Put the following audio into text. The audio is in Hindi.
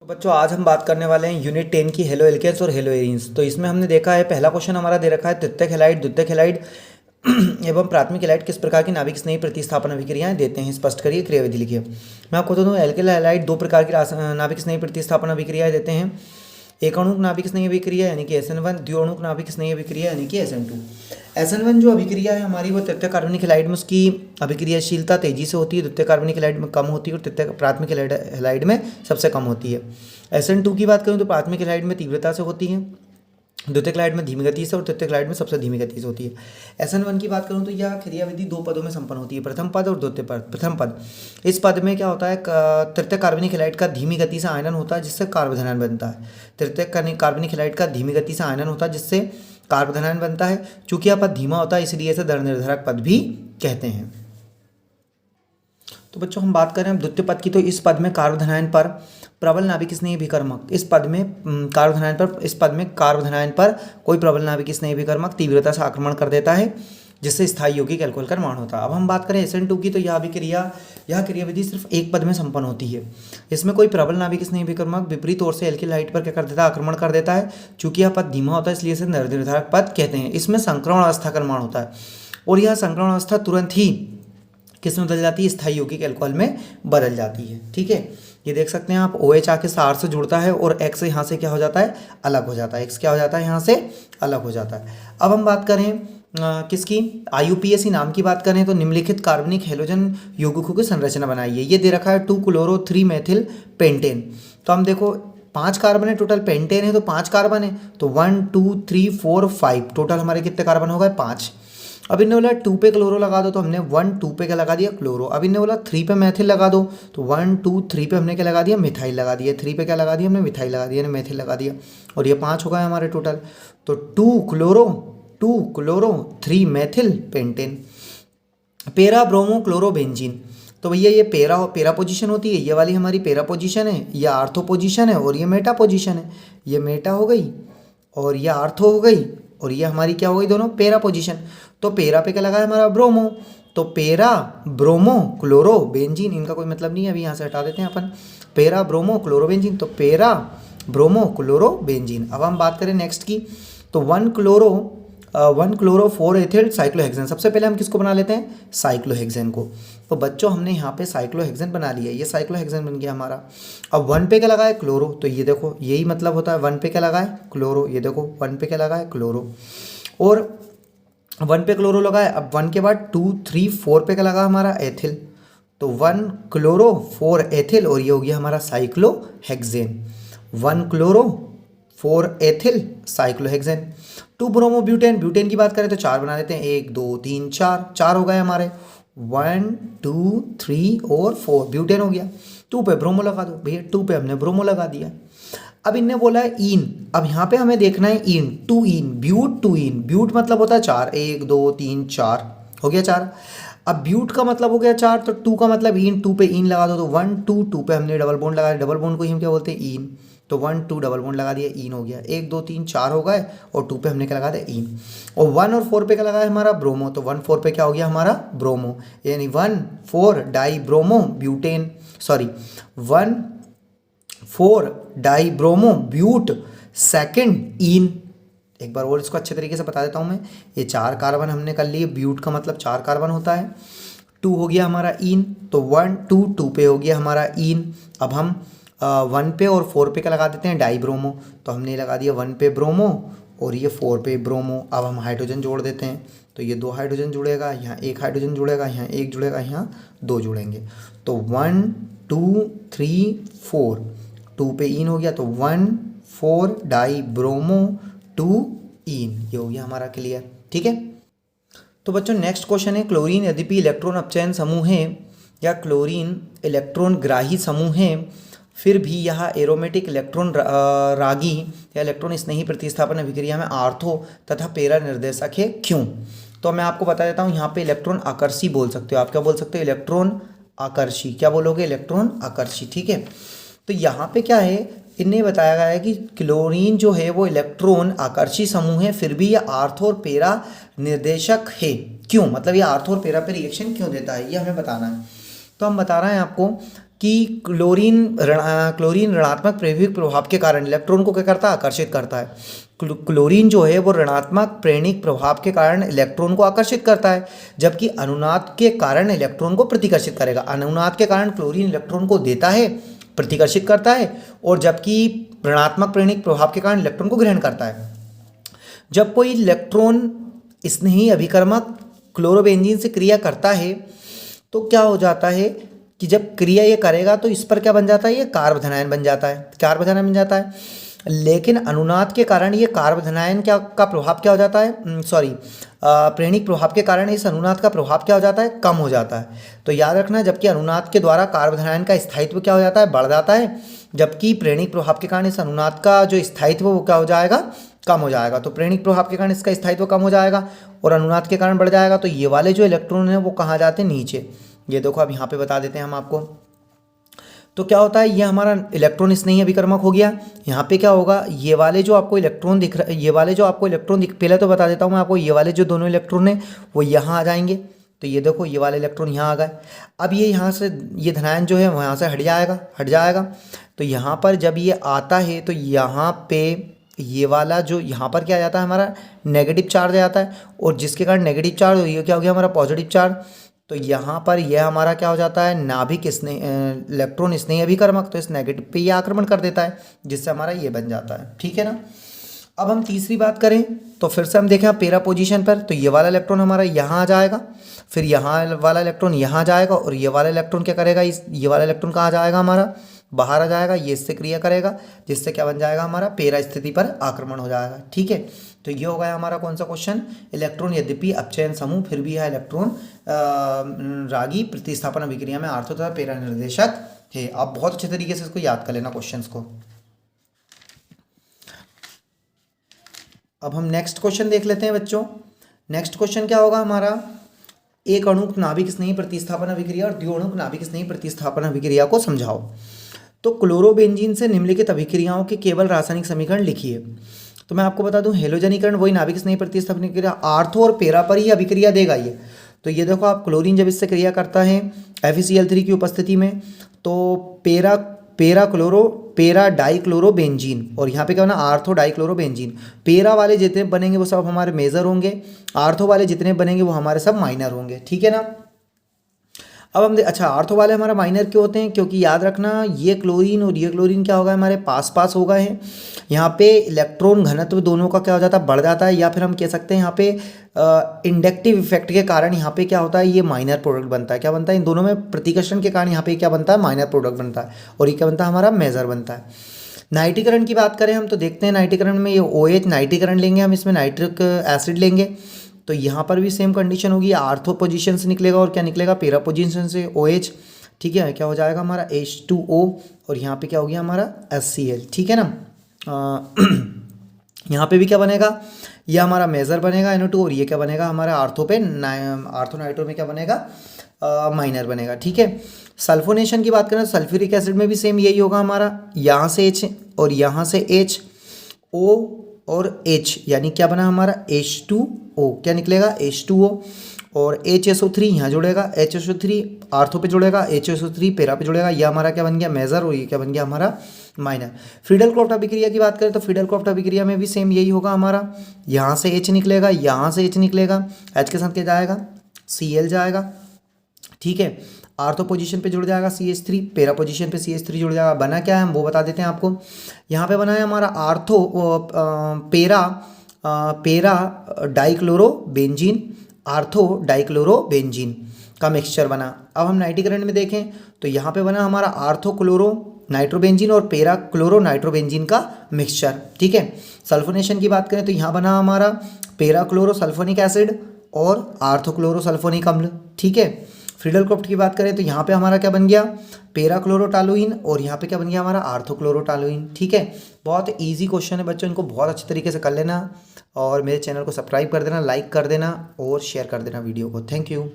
बच्चों आज हम बात करने वाले हैं यूनिट 10 की हेलो एल्केन्स और हेलो एरीन्स। तो इसमें हमने देखा है पहला क्वेश्चन हमारा दे रखा है तृतीयक हैलाइड द्वितीयक हैलाइड एवं प्राथमिक हैलाइड किस प्रकार की नाभिक स्नेही प्रतिस्थापन अभिक्रियाएं देते हैं, स्पष्ट करिए, क्रियाविधि लिखिए। मैं आपको बता दूं एल्किल हैलाइड दो प्रकार की नाभिक स्नेही प्रतिस्थापन अभिक्रियाएं देते हैं। एक अणुक नाभिक स्नेही अभिक्रिया यानी कि SN1, द्विअणुक नाभिक स्नेही अभिक्रिया यानी कि SN2। SN1 जो अभिक्रिया है हमारी वो तृतीय कार्बनिक हैलाइड में उसकी अभिक्रियाशीलता तेजी से होती है, द्वितीय कार्बनिक हैलाइड में कम होती है और तृतीय प्राथमिक हैलाइड में सबसे कम होती है। SN2 की बात करूँ तो प्राथमिक हैलाइड में तीव्रता से होती है, द्वितीय हैलाइड में धीमी गति से और तृतीय हैलाइड में सबसे धीमी गति से होती है। SN1 की बात करूँ तो यह क्रियाविधि दो पदों में संपन्न होती है, प्रथम पद और द्वितीय पद। प्रथम पद, इस पद में क्या होता है, तृतीय कार्बनिक हैलाइड का धीमी गति से आयनन होता है जिससे कार्बोधनायन बनता है। तृतीय कार्बनिक हैलाइड का धीमी गति से आयनन होता है जिससे कार्बोधनायन बनता है। चूंकि यह पद धीमा होता है इसलिए इसे दर निर्धारक पद भी कहते हैं। तो बच्चों हम बात करें द्वितीय पद की, तो इस पद में कार्बोधनायन पर प्रबल नाभिक स्नेही विकर्मक, इस पद में कार्बोधनायन पर कोई प्रबल नाभिक स्नेही विकर्मक तीव्रता से आक्रमण कर देता है जिससे स्थायी यौगिक अल्कोहल का निर्माण होता है। अब हम बात करें SN2 की, तो यह क्रियाविधि सिर्फ एक पद में संपन्न होती है। इसमें कोई प्रबल नाभिक स्नेही विकर्मक विपरीत ओर से एल्किल हाइट पर क्या कर देता है, आक्रमण कर देता है। चूंकि यह पद धीमा होता है इसलिए इसे निर्धारक पद कहते हैं। इसमें संक्रमण अवस्था का निर्माण होता है और यह संक्रमण अवस्था तुरंत ही किस में बदल जाती है, स्थायी यौगिक अल्कोहल में बदल जाती है। ठीक है, ये देख सकते हैं आप, OH आके सार से जुड़ता है और X यहाँ से क्या हो जाता है, अलग हो जाता है। X क्या हो जाता है, यहाँ से अलग हो जाता है। अब हम बात करें किसकी, IUPAC नाम की बात करें तो निम्नलिखित कार्बनिक हेलोजन यौगिकों की संरचना बनाइए। ये दे रखा है 2-chloro-3-methyl पेंटेन। तो हम देखो 5 कार्बन है टोटल, पेंटेन है तो 5 कार्बन है, तो 1 2 3 4 5 टोटल हमारे कितने कार्बन हो गए, 5। अब इन्हें बोला 2 पे क्लोरो लगा दो तो हमने 1 2 पे क्या लगा दिया, क्लोरो। अब इन्हें बोला 3 पे मैथिल लगा दो तो 1 2 3 पे हमने क्या लगा दिया, मिथाइल लगा दिया। 3 पे क्या लगा दिया हमने, मिथाइल लगा दिया, मैथिल लगा दिया और ये 5 हो गए हमारे टोटल। तो 2 क्लोरो 3 मैथिल पेंटेन। पेरा ब्रोमो क्लोरो बेंजीन, तो भैया ये पेरा पोजीशन होती है, ये वाली हमारी पेरा पोजीशन है, ये आर्थो पोजीशन है और ये मेटा पोजीशन है। ये मेटा हो गई और ये आर्थो हो गई और ये हमारी क्या हो गई, दोनों पेरा पोजीशन। तो पेरा पे क्या लगा है हमारा, ब्रोमो। तो पेरा ब्रोमो क्लोरो बेंजीन, इनका कोई मतलब नहीं है, अभी यहाँ से हटा देते हैं अपन। पेरा ब्रोमो क्लोरो बेंजीन, तो पेरा ब्रोमो क्लोरो बेंजीन। अब हम बात करें नेक्स्ट की, तो 1 क्लोरो 4 एथिल साइक्लोहेक्सेन। सबसे पहले हम किसको बना लेते हैं, साइक्लोहेक्सेन को। तो बच्चों हमने यहाँ पे साइक्लोहेक्सेन बना लिया, ये साइक्लोहेक्सेन बन गया हमारा। अब 1 पे क्या लगा है, क्लोरो। तो ये देखो यही मतलब होता है, 1 पे क्या लगा है, क्लोरो। ये देखो 1 पे क्या लगा है, क्लोरो। और 1 पे क्लोरो लगा है। अब 1 के बाद 2 3 4 पे क्या लगा हमारा, एथिल। तो 1 क्लोरो 4 एथिल और ये हो गया हमारा cyclohexane. 1 chloro 4 ethyl cyclohexane. 2 bromo butane, butane की बात करें तो 4 बना देते हैं, 1 2 3 4 हो गए हमारे, 1 2 3 और 4 ब्यूटेन हो गया। 2 पे ब्रोमो लगा दो भैया, 2 पे हमने ब्रोमो लगा दिया। अब इनने बोला है ईन, अब यहाँ पे हमें देखना है ईन, 2 ईन, ब्यूट 2 ईन। ब्यूट मतलब होता है 4, 1 2 3 4 हो गया 4। अब ब्यूट का मतलब हो गया 4, तो 2 का मतलब ईन, 2 पे ईन लगा दो, तो 1 2 2 पे हमने डबल बॉन्ड लगा दिया, डबल बॉन्ड को ही हम क्या बोलते हैं, ईन। तो 1 2 डबल बॉन्ड लगा दिया, ईन हो गया। 1 2 3 4 हो गए और 2 पे हमने क्या लगा दिया, ईन। और 1 और 4 पे क्या लगा है हमारा, ब्रोमो। तो 1 4 पे क्या हो गया हमारा, ब्रोमो, यानी 1 4 dibromo butane, sorry 1 4 dibromo but second ene. एक बार और इसको अच्छे तरीके से बता देता हूँ मैं, ये 4 कार्बन हमने कर लिए, ब्यूट का मतलब 4 कार्बन होता है, 2 हो गया हमारा ईन। तो 1 2 2 पे हो गया हमारा ईन। अब हम 1 पे और 4 पे क्या लगा देते हैं, डाई ब्रोमो। तो हमने लगा दिया 1 पे ब्रोमो और ये 4 पे ब्रोमो। अब हम हाइड्रोजन जोड़ देते हैं, तो ये 2 हाइड्रोजन जुड़ेगा, यहाँ 1 हाइड्रोजन जुड़ेगा, यहाँ 1 जुड़ेगा, यहाँ 2 जुड़ेंगे। तो 1 2 3 4, 2 पे ईन हो गया, तो 1 4 डाई ब्रोमो 2 ईन, ये हो गया हमारा क्लियर। ठीक है, तो बच्चों नेक्स्ट क्वेश्चन है, क्लोरीन यद्यपि इलेक्ट्रॉन अपचयन समूह है या क्लोरीन इलेक्ट्रॉन ग्राही समूह है, फिर भी यह एरोमेटिक इलेक्ट्रॉन रागी या इलेक्ट्रॉन स्नेही प्रतिस्थापन अभिक्रिया में आर्थो तथा पेरा निर्देशक है, क्यों? तो मैं आपको बता देता हूँ, यहाँ पे इलेक्ट्रॉन आकर्षी बोल सकते हो, आप क्या बोल सकते हो, इलेक्ट्रॉन आकर्षी। क्या बोलोगे, इलेक्ट्रॉन आकर्षी। ठीक है, तो यहाँ पे क्या है, इन्हें बताया गया है कि क्लोरीन जो है वो इलेक्ट्रॉन आकर्षी समूह है, फिर भी यह आर्थो और पेरा निर्देशक है, क्यों? मतलब ये आर्थो और पेरा पे रिएक्शन क्यों देता है, ये हमें बताना है। तो हम बता रहे हैं आपको, कि क्लोरीन ऋणात्मक प्रेरक प्रभाव के कारण इलेक्ट्रॉन को क्या करता है, आकर्षित करता है। क्लोरीन जो है वो ऋणात्मक प्रेरणिक प्रभाव के कारण इलेक्ट्रॉन को आकर्षित करता है, जबकि अनुनाद के कारण इलेक्ट्रॉन को प्रतिकर्षित करेगा। अनुनाद के कारण क्लोरीन इलेक्ट्रॉन को देता है, प्रतिकर्षित करता है, और जबकि ऋणात्मक प्रेरणिक प्रभाव के कारण इलेक्ट्रॉन को ग्रहण करता है। जब कोई इलेक्ट्रॉन स्नेही अभिकर्मक क्लोरोबेंजीन से क्रिया करता है तो क्या हो जाता है कि जब क्रिया ये करेगा तो इस पर क्या बन जाता है, ये कार्बोधनायन बन जाता है, कार्बोधनायन बन जाता है। लेकिन अनुनाद के कारण ये कार्बोधनायन का प्रभाव क्या हो जाता है, प्रेरणिक प्रभाव के कारण इस अनुनाद का प्रभाव क्या हो जाता है, कम हो जाता है। तो याद रखना, जबकि अनुनाद के द्वारा कार्बोधनायन का स्थायित्व क्या हो जाता है, बढ़ जाता है, जबकि प्रेरणिक प्रभाव के कारण इस अनुनाद का जो स्थायित्व वो क्या हो जाएगा, कम हो जाएगा। तो प्रेरणिक प्रभाव के कारण इसका स्थायित्व कम हो जाएगा और अनुनाद के कारण बढ़ जाएगा। तो ये वाले जो इलेक्ट्रॉन हैं वो कहाँ जाते हैं, नीचे। ये देखो अब यहाँ पे बता देते हैं हम आपको। तो क्या होता है, ये हमारा इलेक्ट्रॉन स्नेही अभिकर्मक हो गया। यहाँ पे क्या होगा, ये वाले जो आपको इलेक्ट्रॉन दिख रहा है, ये वाले जो आपको इलेक्ट्रॉन पहले तो बता देता हूँ मैं आपको, ये वाले जो दोनों इलेक्ट्रॉन हैं वो यहाँ आ जाएंगे। तो ये देखो ये वाले इलेक्ट्रॉन यहाँ आ गए। अब ये यहाँ से ये धनायन जो है वो यहाँ से हट जाएगा। तो यहाँ पर जब ये आता है तो यहाँ पे ये वाला जो यहाँ पर क्या आ जाता है, हमारा नेगेटिव चार्ज आ जाता है, और जिसके कारण नेगेटिव चार्ज, ये क्या हो गया, हमारा पॉजिटिव चार्ज। तो यहाँ पर यह हमारा क्या हो जाता है, नाभिक इलेक्ट्रॉन स्नेही अभिकर्मक, तो इस नेगेटिव पे ये आक्रमण कर देता है, जिससे हमारा ये बन जाता है। ठीक है ना। अब हम तीसरी बात करें तो फिर से हम देखें पेरा पोजीशन पर, तो ये वाला इलेक्ट्रॉन हमारा यहाँ आ जाएगा, फिर यहाँ वाला इलेक्ट्रॉन यहाँ जाएगा, और ये वाला इलेक्ट्रॉन क्या करेगा, ये वाला इलेक्ट्रॉन कहाँ जाएगा, हमारा बाहर आ जाएगा, ये इससे क्रिया करेगा, जिससे क्या बन जाएगा, हमारा पेरा स्थिति पर आक्रमण हो जाएगा। ठीक है। तो ये हो गया हमारा कौन सा क्वेश्चन, इलेक्ट्रॉन यद्यपि अपचयन समूह फिर भी यह इलेक्ट्रॉन रागी प्रतिस्थापन अभिक्रिया में आर्थो तथा पेरा निर्देशक है। आप बहुत अच्छे तरीके से इसको याद कर लेना क्वेश्चंस को। अब हम नेक्स्ट क्वेश्चन देख लेते हैं बच्चों। नेक्स्ट क्वेश्चन क्या होगा हमारा, एक अणुक नाभिक स्नेही प्रतिस्थापन अभिक्रिया और द्विअणुक नाभिक स्नेही प्रतिस्थापन अभिक्रिया को समझाओ। तो क्लोरोबेंजीन से निम्नलिखित अभिक्रियाओं के केवल रासायनिक समीकरण लिखिए। तो मैं आपको बता दूं, हेलोजनीकरण वही नाभिक स्नेही प्रतिस्थापन अभिक्रिया, आर्थो और पेरा पर ही अभिक्रिया देगा ये। तो ये देखो आप, क्लोरीन जब इससे क्रिया करता है FeCl3 की उपस्थिति में, तो पेरा डाइक्लोरोबेंजीन, और यहाँ पे क्या होना, आर्थो डाइक्लोरोबेंजीन। पेरा वाले जितने बनेंगे वो सब हमारे मेजर होंगे, आर्थो वाले जितने बनेंगे वो हमारे सब माइनर होंगे। ठीक है ना। अब हम अच्छा, आर्थो वाले हमारा माइनर क्यों होते हैं, क्योंकि याद रखना ये क्लोरीन और ये क्लोरीन क्या होगा, हमारे पास हो गए हैं। यहाँ पे इलेक्ट्रॉन घनत्व दोनों का क्या हो जाता है, बढ़ जाता है, या फिर हम कह सकते हैं यहाँ पे इंडक्टिव इफेक्ट के कारण यहाँ पे क्या होता है, ये माइनर प्रोडक्ट बनता है। क्या बनता है, इन दोनों में प्रतिकर्षण के कारण यहाँ पे क्या बनता है, माइनर प्रोडक्ट बनता है, और ये क्या बनता है, हमारा मेजर बनता है। नाइट्रीकरण की बात करें हम तो देखते हैं, नाइट्रीकरण में ये OH नाइट्रीकरण लेंगे हम, इसमें नाइट्रिक एसिड लेंगे। तो यहाँ पर भी सेम कंडीशन होगी, आर्थो पोजीशन से निकलेगा और क्या निकलेगा, पेरा पोजीशन से OH। ठीक है, क्या हो जाएगा हमारा H2O, और यहाँ पे क्या हो गया हमारा HCl। ठीक है ना। यहाँ पे भी क्या बनेगा, ये हमारा मेजर बनेगा NO2, और ये क्या बनेगा हमारा आर्थो पे आर्थो नाइट्रो में क्या बनेगा, माइनर बनेगा। ठीक है। सल्फोनेशन की बात करें तो सल्फ्यूरिक एसिड में भी सेम यही होगा हमारा, यहाँ से H और यहाँ से H, O और H, यानी क्या बना हमारा H2O, क्या निकलेगा H2O, और HSO3 यहाँ जुड़ेगा, HSO3 आर्थो पे जुड़ेगा, HSO3 पेरा पे जुड़ेगा, ये हमारा क्या बन गया, मेजर, और ये क्या बन गया हमारा माइनर। फ्रीडल क्रॉफ्ट अभिक्रिया की बात करें तो फ्रीडल क्रॉफ्ट अभिक्रिया में भी सेम यही होगा हमारा, यहाँ से H निकलेगा, यहाँ से H निकलेगा, H के साथ क्या जाएगा, Cl जाएगा। ठीक है। आर्थो पोजीशन पे जुड़ जाएगा CH3, पेरा पोजीशन पे CH3 जुड़ जाएगा। बना क्या है हम वो बता देते हैं आपको। यहाँ पे बना है हमारा आर्थो पेरा डाइक्लोरोबेंजीन, आर्थो डाइक्लोरोबेंजीन का मिक्सचर बना। अब हम नाइट्रीकरण में देखें तो यहाँ पे बना हमारा आर्थो क्लोरो नाइट्रोबेंजीन और पेरा क्लोरो नाइट्रोबेंजीन का मिक्सचर। ठीक है। सल्फोनेशन की बात करें तो यहाँ बना हमारा पेरा क्लोरो सल्फोनिक एसिड और आर्थो क्लोरो सल्फोनिक अम्ल। ठीक है। फ्रीडल क्रॉफ्ट की बात करें तो यहाँ पे हमारा क्या बन गया, पेरा क्लोरोटालुइन, और यहाँ पे क्या बन गया हमारा आर्थो क्लोरोटालुइन। ठीक है। बहुत इजी क्वेश्चन है बच्चों, इनको बहुत अच्छे तरीके से कर लेना, और मेरे चैनल को सब्सक्राइब कर देना, लाइक कर देना और शेयर कर देना वीडियो को। Thank you.